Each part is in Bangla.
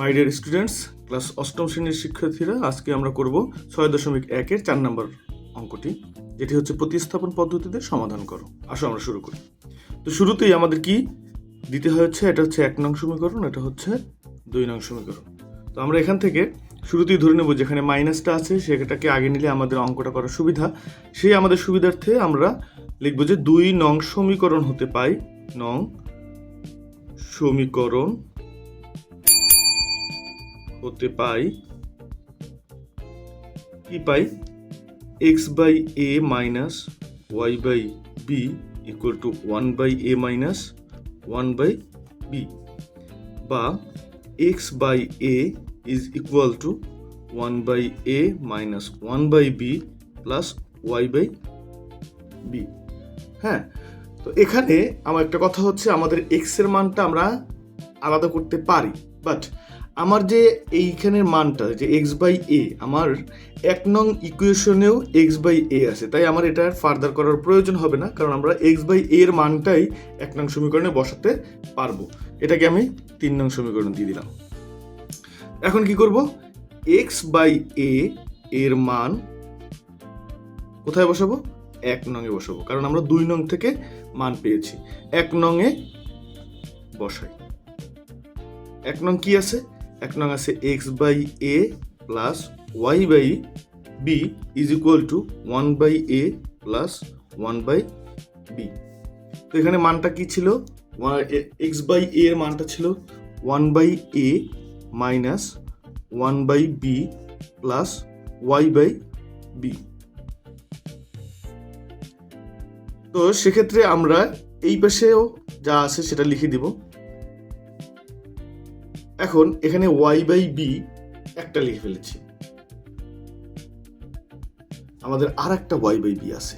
মাই ডিয়ার স্টুডেন্টস, ক্লাস অষ্টম শ্রেণীর শিক্ষার্থীরা, আজকে আমরা করব 6.1-এর 4 নম্বর অঙ্কটি, যেটি হচ্ছে প্রতিস্থাপন পদ্ধতিতে সমাধান করো। আসো আমরা শুরু করি। তো শুরুতেই আমাদের কি দিতে হচ্ছে, এটা হচ্ছে 1 নং সমীকরণ, এটা হচ্ছে 2 নং সমীকরণ। তো আমরা এখান থেকে শুরুতেই ধরে নেব যেখানে মাইনাসটা আছে সেটাকে আগে নিলে আমাদের অঙ্কটা করার সুবিধা। সেই আমাদের সুবিধার্থে আমরা লিখব যে 2 নং সমীকরণ হতে পাই, নং সমীকরণ হতে পাই কি পাই x by a minus y by b equal to 1 by a minus 1 by b, বা x by a is equal to 1 by a minus 1 by b plus y by b। হ্যাঁ, তো এখানে আমার একটা কথা হচ্ছে, আমাদের x এর মানটা আমরা আলাদা করতে পারি, বাট আমার যে এইখানের মানটা যে x বাই a, আমার 1 নং ইকুয়েশনেও x বাই a আছে, তাই আমার এটা ফার্দার করার প্রয়োজন হবে না, কারণ আমরা x বাই a এর মানটাই 1 নং সমীকরণে বসাতে পারবো। এটাকে আমি 3 নং সমীকরণ দিয়ে দিলাম। এখন কি করব, x বাই a এর মান কোথায় বসাবো? 1 নংয়ে বসাবো, কারণ আমরা 2 নং থেকে মান পেয়েছি। 1 নংয়ে বসাই। 1 নং কি আছে? 1 নং আছে x by a plus y by b is equal to 1 by a plus 1 by b। তো এখানে মানটা কি ছিল? x বাই a এর মানটা ছিল 1 by a minus 1 by b plus y by b। তো সেক্ষেত্রে আমরা এই পাশেও যা আছে সেটা লিখে দিব। এখন এখানে y বাই b একটা লিখে ফেলেছি, আমাদের আর একটা y বাই b আছে।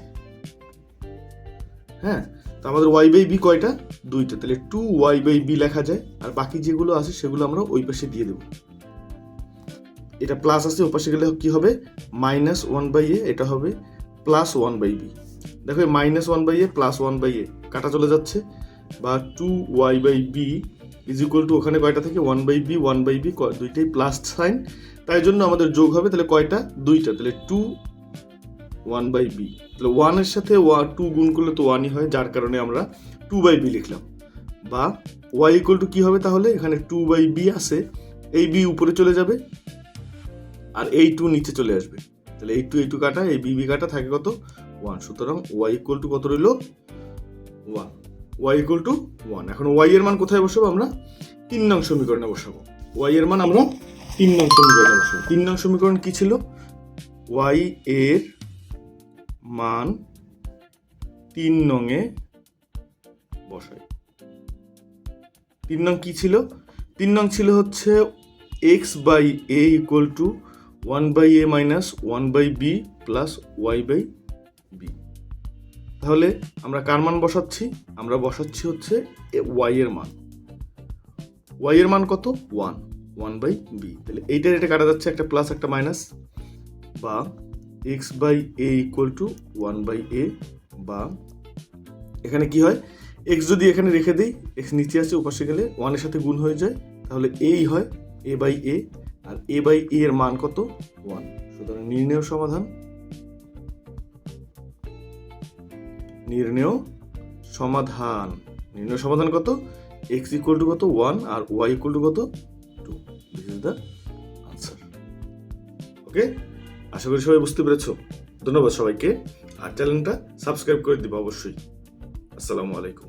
হ্যাঁ, তো আমাদের y বাই b কয়টা? 2টা, তাহলে 2y বাই b লেখা যায়, আর বাকি যেগুলো আছে সেগুলো আমরা ওই পাশে দিয়ে দেব। এটা প্লাস আছে, ওই পাশে গেলে কি হবে? মাইনাস 1 বাই a, এটা হবে প্লাস 1 বাই b। দেখো minus 1 by a plus 1 by a কাটা চলে যাচ্ছে, বা 2y by b is equal to ওখানে কয়টা থেকে 1 বাই b 1 বাই b, দুইটাই প্লাস সাইন, তাই জন্য আমাদের যোগ হবে তাহলে কয়টা? 2টা, তাহলে 2 1 বাই b। তাহলে 1 এর সাথে 2 গুণ করলে তো 1ই হয়, যার কারণে আমরা 2 বাই b লিখলাম। বা y ইকুয়াল টু কি হবে তাহলে? এখানে 2 বাই b আছে, এই b উপরে চলে যাবে আর এই 2 নিচে চলে আসবে, তাহলে এই 2 কাটা, এই b কাটা, থাকে কত? 1। সুতরাং y ইকুয়াল টু কত রইল? 1। y equal to 1। এখন y এর মান কোথায় বসাবো? আমরা 3 নং সমীকরণে বসাবো। y এর মান আমরা 3 নং সমীকরণে বসাবো। 3 নং সমীকরণ কি ছিল? y এর মান 3 নংয়ে বসাই। 3 নং কি ছিল? 3 নং ছিল হচ্ছে x by a equal to 1 by a minus 1 by b plus y by b। তাহলে আমরা কার মান বসাচ্ছি? আমরা বসাচ্ছি হচ্ছে y এর মান। y এর মান কত? 1 বাই b। তাহলে এইটার এটা কাটা যাচ্ছে, একটা প্লাস একটা মাইনাস, বা x by a equal to 1 by a, বা এখানে কি হয়, x যদি এখানে রেখে দিই, x নিচে আছে, ওপাশে গেলে 1 এর সাথে গুণ হয়ে যায়, তাহলে এই হয় a বাই a, আর a বাই a এর মান কত? 1। সুতরাং নির্ণেয় সমাধান, নির্ণেয় সমাধান কত? x ইকুয়াল টু কত? 1, আর y ইকুয়াল টু কত? 2। This is the answer. Okay, আশা করি সবাই বুঝতে পেরেছো। ধন্যবাদ সবাইকে, আর চ্যানেলটা সাবস্ক্রাইব করে দিবা অবশ্যই। আসসালামু আলাইকুম।